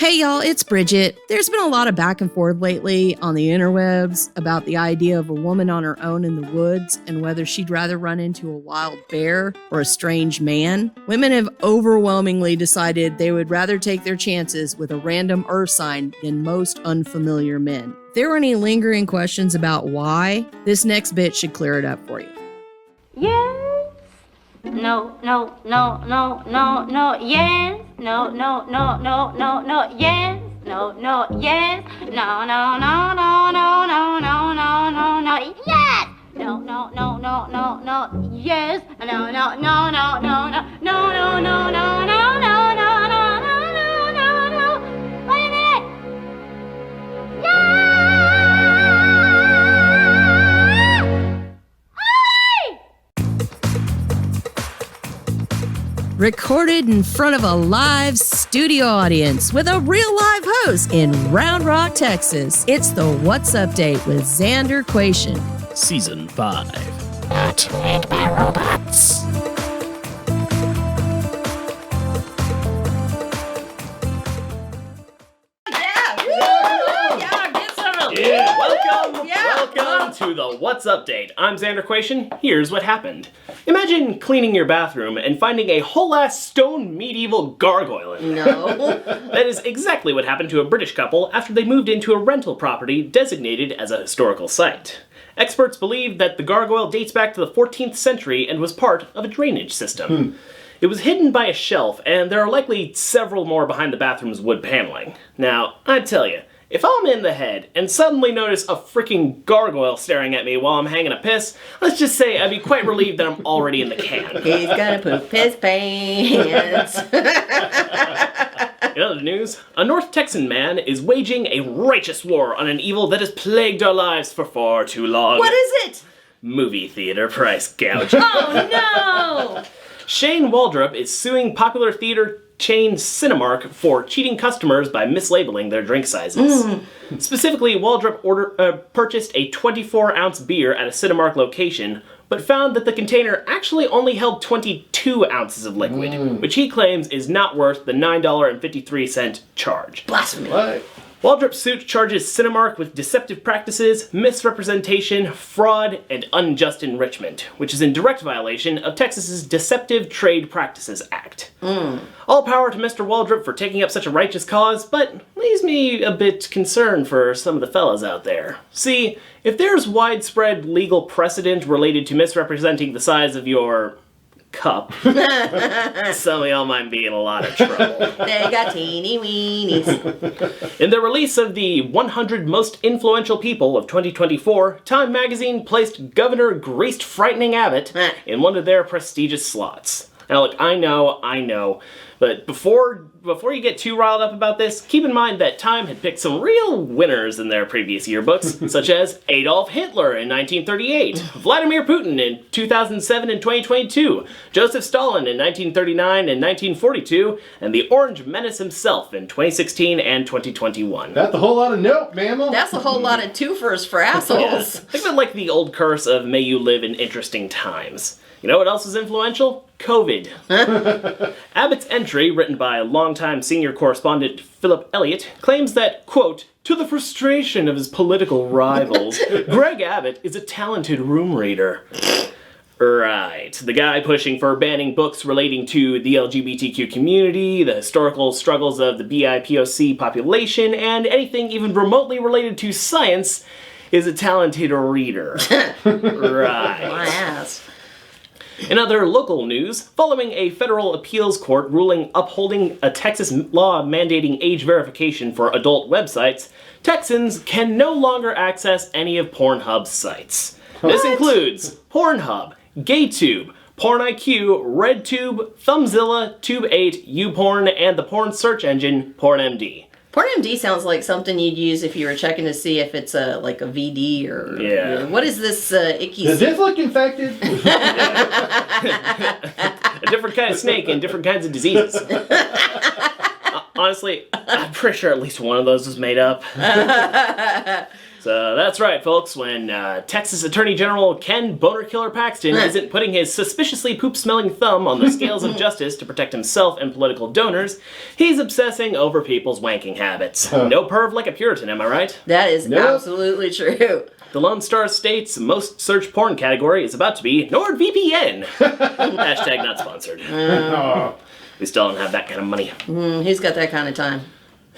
Hey y'all, it's Bridget. There's been a lot of back and forth lately on the interwebs about the idea of a woman on her own in the woods and whether she'd rather run into a wild bear or a strange man. Women have overwhelmingly decided they would rather take their chances with a random ursine than most unfamiliar men. If there were any lingering questions about why, this next bit should clear it up for you. Yes. No, no, no, no, no, no, yes. No, no, no, no, no, no, yes. No, no, yes. No, no, no, no, no, no, no, no, no, no, yes. No, no, no, no, no, no, yes. No, no, no, no, no, no, no, no, no, no, no, no, no, no, no, no, no. Wait a minute. Yes. Recorded in front of a live studio audience with a real live host in Round Rock, Texas. It's the What's Update with Xander IMDb. Season 5. Not made by robots. Welcome to the What's Update. I'm Xander IMDb. Here's what happened. Imagine cleaning your bathroom and finding a whole-ass stone medieval gargoyle in there. No. That is exactly what happened to a British couple after they moved into a rental property designated as a historical site. Experts believe that the gargoyle dates back to the 14th century and was part of a drainage system. It was hidden by a shelf, and there are likely several more behind the bathroom's wood paneling. Now, I tell you, if I'm in the head and suddenly notice a freaking gargoyle staring at me while I'm hanging a piss, let's just say I'd be quite relieved that I'm already in the can. He's gonna poop his pants. In other news, a North Texan man is waging a righteous war on an evil that has plagued our lives for far too long. What is it? Movie theater price gouging. Oh no! Shane Waldrop is suing popular theater chain Cinemark for cheating customers by mislabeling their drink sizes. Specifically, Waldrop purchased a 24-ounce beer at a Cinemark location, but found that the container actually only held 22 ounces of liquid, which he claims is not worth the $9.53 charge. Blasphemy. What? Waldrop's suit charges Cinemark with deceptive practices, misrepresentation, fraud, and unjust enrichment, which is in direct violation of Texas's Deceptive Trade Practices Act. All power to Mr. Waldrop for taking up such a righteous cause, but leaves me a bit concerned for some of the fellas out there. See, if there's widespread legal precedent related to misrepresenting the size of your cup, some of y'all might be in a lot of trouble. They got teeny weenies. In the release of the 100 Most Influential People of 2024, Time magazine placed Governor Graced Frightening Abbott in one of their prestigious slots. Now look, I know, but before you get too riled up about this, keep in mind that Time had picked some real winners in their previous yearbooks, such as Adolf Hitler in 1938, Vladimir Putin in 2007 and 2022, Joseph Stalin in 1939 and 1942, and the Orange Menace himself in 2016 and 2021. That's a whole lot of nope, mammal. That's a whole lot of twofers for assholes. Think of it like the old curse of may you live in interesting times. You know what else is influential? COVID. Abbott's entry, written by longtime senior correspondent Philip Elliott, claims that, quote, to the frustration of his political rivals, Greg Abbott is a talented room reader. Right. The guy pushing for banning books relating to the LGBTQ community, the historical struggles of the BIPOC population, and anything even remotely related to science is a talented reader. Right. My ass. In other local news, following a federal appeals court ruling upholding a Texas law mandating age verification for adult websites, Texans can no longer access any of Pornhub's sites. This includes Pornhub, GayTube, PornIQ, RedTube, Thumbzilla, Tube8, YouPorn, and the porn search engine PornMD. PornMD sounds like something you'd use if you were checking to see if it's a VD or... Yeah. What is this icky... Does this look infected? A different kind of snake and different kinds of diseases. Honestly, I'm pretty sure at least one of those was made up. So that's right, folks. When Texas Attorney General Ken Boner Killer Paxton isn't putting his suspiciously poop-smelling thumb on the scales of justice to protect himself and political donors, he's obsessing over people's wanking habits. No perv like a Puritan, am I right? That is absolutely true. The Lone Star State's most searched porn category is about to be NordVPN. Hashtag not sponsored. We still don't have that kind of money. He's got that kind of time.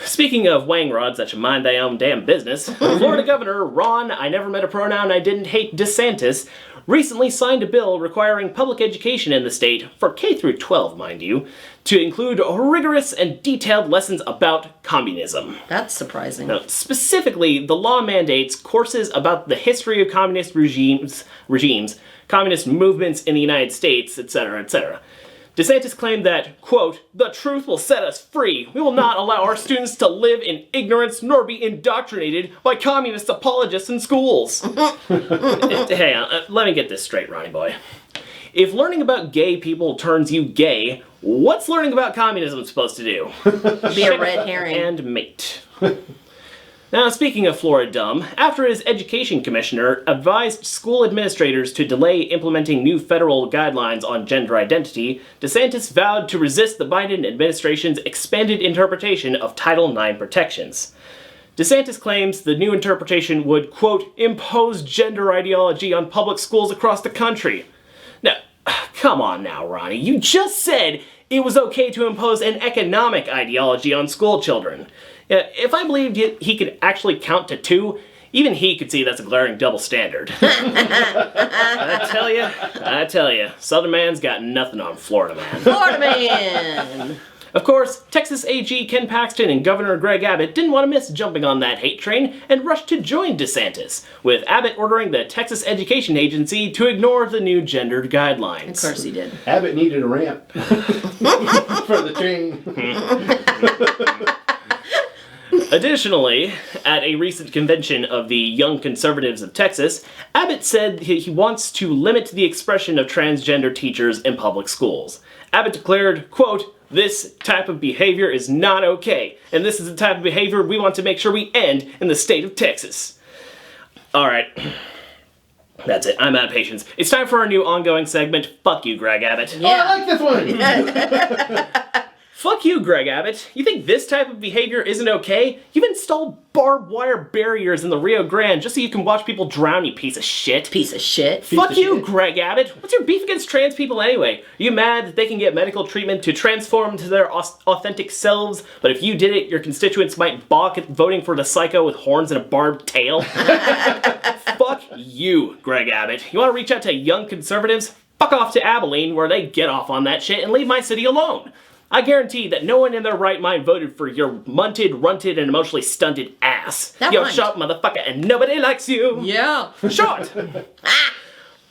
Speaking of wang rods that should mind thy own damn business, Florida Governor Ron I never met a pronoun I didn't hate DeSantis recently signed a bill requiring public education in the state, for K through 12 mind you, to include rigorous and detailed lessons about communism. That's surprising. Now, specifically, the law mandates courses about the history of communist regimes, communist movements in the United States, etc., etc. DeSantis claimed that, quote, "The truth will set us free. We will not allow our students to live in ignorance nor be indoctrinated by communist apologists in schools." Hey, let me get this straight, Ronnie boy. If learning about gay people turns you gay, what's learning about communism supposed to do? Be a red herring. And mate. Now, speaking of Florida dumb, after his education commissioner advised school administrators to delay implementing new federal guidelines on gender identity, DeSantis vowed to resist the Biden administration's expanded interpretation of Title IX protections. DeSantis claims the new interpretation would, quote, impose gender ideology on public schools across the country. Now, come on now, Ronnie. You just said it was okay to impose an economic ideology on school children. If I believed he could actually count to 2, even he could see that's a glaring double standard. I tell you, Southern man's got nothing on Florida man. Florida man! Of course, Texas AG Ken Paxton and Governor Greg Abbott didn't want to miss jumping on that hate train and rushed to join DeSantis, with Abbott ordering the Texas Education Agency to ignore the new gendered guidelines. Of course he did. Abbott needed a ramp for the train. Additionally, at a recent convention of the Young Conservatives of Texas, Abbott said he wants to limit the expression of transgender teachers in public schools. Abbott declared, quote, "This type of behavior is not okay, and this is the type of behavior we want to make sure we end in the state of Texas." Alright. That's it. I'm out of patience. It's time for our new ongoing segment, Fuck You, Greg Abbott. Yeah. Oh, I like this one! Fuck you, Greg Abbott. You think this type of behavior isn't okay? You've installed barbed wire barriers in the Rio Grande just so you can watch people drown, you piece of shit. Piece of shit. Fuck you, Greg Abbott. What's your beef against trans people anyway? Are you mad that they can get medical treatment to transform into their authentic selves, but if you did it, your constituents might balk at voting for the psycho with horns and a barbed tail? Fuck you, Greg Abbott. You want to reach out to young conservatives? Fuck off to Abilene, where they get off on that shit, and leave my city alone. I guarantee that no one in their right mind voted for your munted, runted, and emotionally stunted ass. That Yo, rhymed. shut motherfucker, and nobody likes you. Yeah. Short.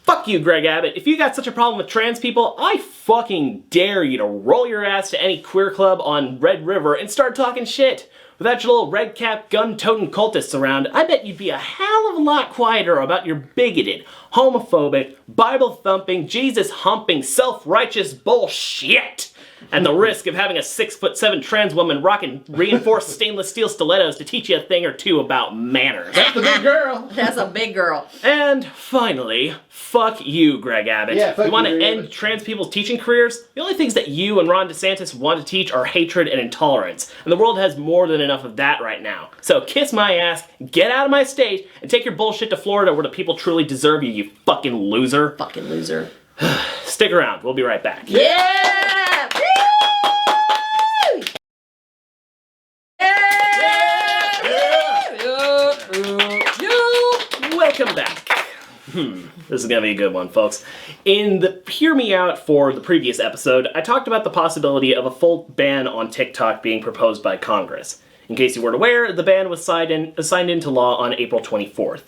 Fuck you, Greg Abbott. If you got such a problem with trans people, I fucking dare you to roll your ass to any queer club on Red River and start talking shit. Without your little red-cap, gun-toting cultists around, I bet you'd be a hell of a lot quieter about your bigoted, homophobic, Bible-thumping, Jesus-humping, self-righteous bullshit. And the risk of having a 6'7" trans woman rocking reinforced stainless steel stilettos to teach you a thing or two about manners. That's the big girl. That's a big girl. And finally, fuck you, Greg Abbott. Yeah, fuck you want you, to Greg end Abbott. trans people's teaching careers? The only things that you and Ron DeSantis want to teach are hatred and intolerance. And the world has more than enough of that right now. So kiss my ass, get out of my state, and take your bullshit to Florida where the people truly deserve you, you fucking loser. Fucking loser. Stick around, we'll be right back. Yeah! Woo! Welcome back. This is gonna be a good one, folks. In the Hear Me Out for the previous episode, I talked about the possibility of a full ban on TikTok being proposed by Congress. In case you weren't aware, the ban was signed into law on April 24th.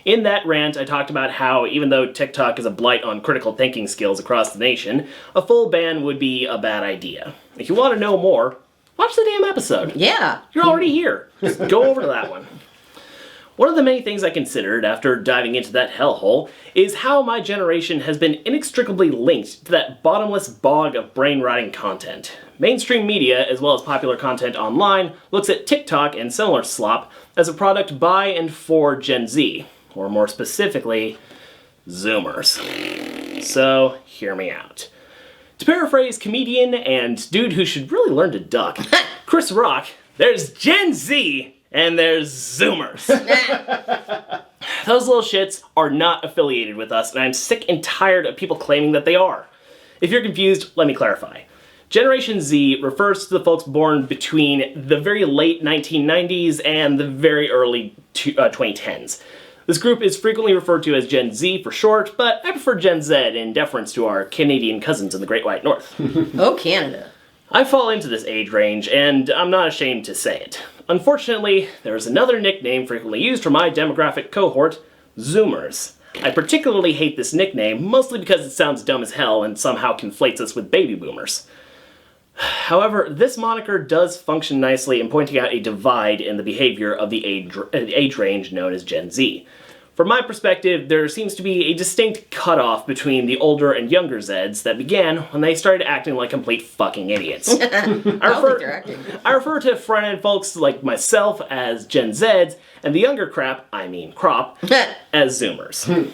In that rant, I talked about how, even though TikTok is a blight on critical thinking skills across the nation, a full ban would be a bad idea. If you want to know more, watch the damn episode. Yeah. You're already here. Just go over to that one. One of the many things I considered after diving into that hellhole is how my generation has been inextricably linked to that bottomless bog of brain-rotting content. Mainstream media, as well as popular content online, looks at TikTok and similar slop as a product by and for Gen Z, or more specifically, Zoomers. So, hear me out. To paraphrase comedian and dude who should really learn to duck, Chris Rock, there's Gen Z and there's Zoomers. Those little shits are not affiliated with us, and I'm sick and tired of people claiming that they are. If you're confused, let me clarify. Generation Z refers to the folks born between the very late 1990s and the very early 2010s. This group is frequently referred to as Gen Z for short, but I prefer Gen Z in deference to our Canadian cousins in the Great White North. Oh, Canada. I fall into this age range, and I'm not ashamed to say it. Unfortunately, there is another nickname frequently used for my demographic cohort, Zoomers. I particularly hate this nickname, mostly because it sounds dumb as hell and somehow conflates us with baby boomers. However, this moniker does function nicely in pointing out a divide in the behavior of the age range known as Gen Z. From my perspective, there seems to be a distinct cutoff between the older and younger Zeds that began when they started acting like complete fucking idiots. I refer to front-end folks like myself as Gen Zeds, and the younger crop as Zoomers.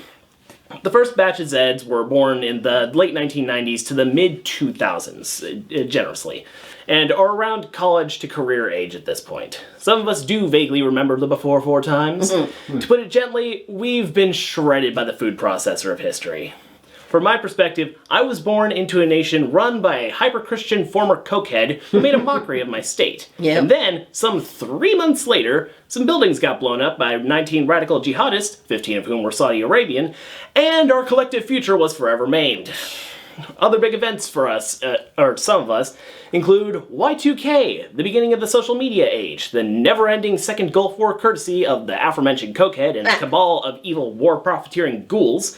The first batch of Zeds were born in the late 1990s to the mid-2000s, generously, and are around college to career age at this point. Some of us do vaguely remember the before 4 times. To put it gently, we've been shredded by the food processor of history. From my perspective, I was born into a nation run by a hyper-Christian former cokehead who made a mockery of my state. Yep. And then, some 3 months later, some buildings got blown up by 19 radical jihadists, 15 of whom were Saudi Arabian, and our collective future was forever maimed. Other big events for us, or some of us, include Y2K, the beginning of the social media age, the never-ending second Gulf War courtesy of the aforementioned cokehead and cabal of evil war-profiteering ghouls,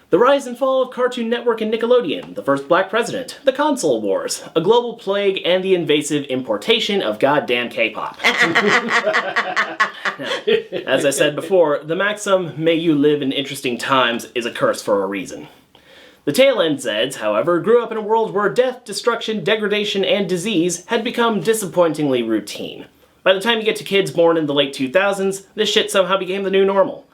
the rise and fall of Cartoon Network and Nickelodeon, the first black president, the console wars, a global plague, and the invasive importation of goddamn K-pop. Now, as I said before, the maxim, "may you live in interesting times," is a curse for a reason. The tail-end Zeds, however, grew up in a world where death, destruction, degradation, and disease had become disappointingly routine. By the time you get to kids born in the late 2000s, this shit somehow became the new normal.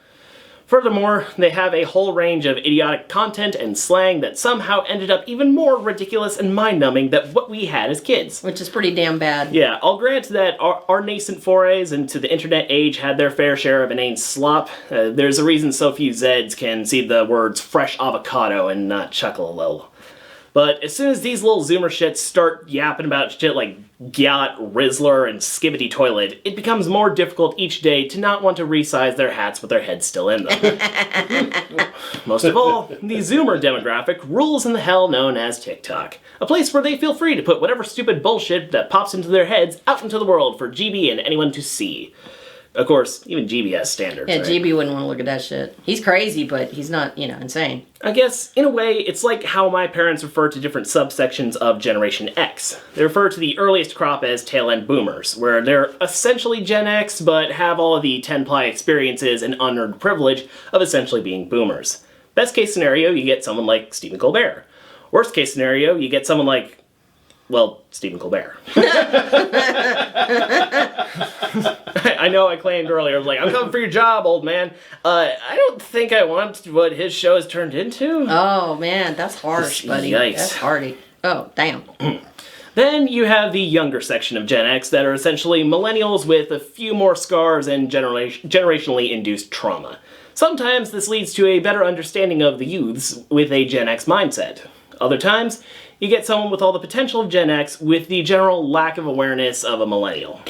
Furthermore, they have a whole range of idiotic content and slang that somehow ended up even more ridiculous and mind-numbing than what we had as kids. Which is pretty damn bad. Yeah, I'll grant that our nascent forays into the internet age had their fair share of inane slop. There's a reason so few Zeds can see the words fresh avocado and not chuckle a little. But as soon as these little Zoomer shits start yapping about shit like Gyat, Rizzler, and Skibbity Toilet, it becomes more difficult each day to not want to resize their hats with their heads still in them. Most of all, the Zoomer demographic rules in the hell known as TikTok. A place where they feel free to put whatever stupid bullshit that pops into their heads out into the world for GB and anyone to see. Of course, even GB has standards. Yeah, right? GB wouldn't want to look at that shit. He's crazy, but he's not, insane. I guess, in a way, it's like how my parents refer to different subsections of Generation X. They refer to the earliest crop as tail-end boomers, where they're essentially Gen X, but have all of the 10-ply experiences and unearned privilege of essentially being boomers. Best case scenario, you get someone like Stephen Colbert. Worst case scenario, you get someone like, Stephen Colbert. I know I claimed earlier, I was like, I'm coming for your job, old man. I don't think I want what his show has turned into. Oh, man, that's harsh, buddy. Yikes. That's hardy. Oh, damn. Then you have the younger section of Gen X that are essentially millennials with a few more scars and generationally induced trauma. Sometimes this leads to a better understanding of the youths with a Gen X mindset. Other times, you get someone with all the potential of Gen X with the general lack of awareness of a millennial.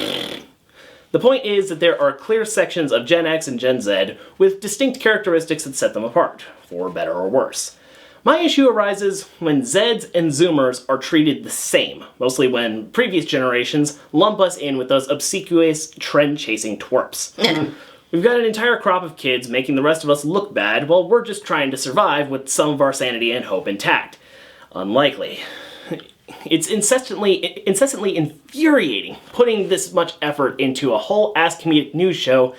The point is that there are clear sections of Gen X and Gen Z with distinct characteristics that set them apart, for better or worse. My issue arises when Zeds and Zoomers are treated the same, mostly when previous generations lump us in with those obsequious, trend-chasing twerps. We've got an entire crop of kids making the rest of us look bad while we're just trying to survive with some of our sanity and hope intact. Unlikely. It's incessantly infuriating putting this much effort into a whole-ass comedic news show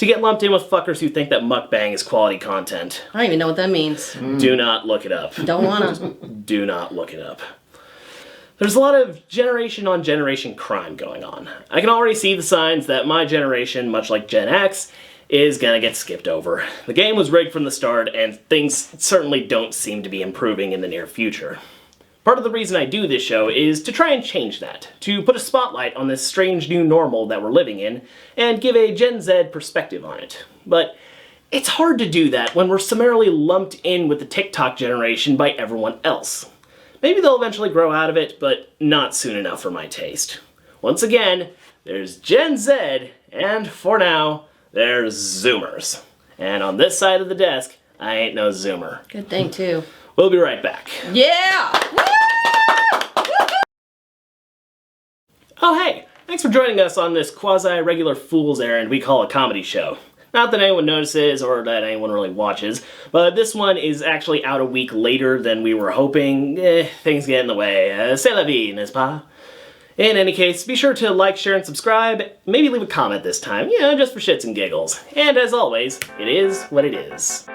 to get lumped in with fuckers who think that mukbang is quality content. I don't even know what that means. Do not look it up. Don't wanna. Do not look it up. There's a lot of generation-on-generation crime going on. I can already see the signs that my generation, much like Gen X, is gonna get skipped over. The game was rigged from the start, and things certainly don't seem to be improving in the near future. Part of the reason I do this show is to try and change that, to put a spotlight on this strange new normal that we're living in, and give a Gen Z perspective on it. But it's hard to do that when we're summarily lumped in with the TikTok generation by everyone else. Maybe they'll eventually grow out of it, but not soon enough for my taste. Once again, there's Gen Z, and for now, there's Zoomers. And on this side of the desk, I ain't no Zoomer. Good thing, too. We'll be right back. Yeah! Oh hey, thanks for joining us on this quasi-regular fool's errand we call a comedy show. Not that anyone notices or that anyone really watches, but this one is actually out a week later than we were hoping. Things get in the way. C'est la vie, n'est-ce pas? In any case, be sure to like, share, and subscribe. Maybe leave a comment this time, just for shits and giggles. And as always, it is what it is.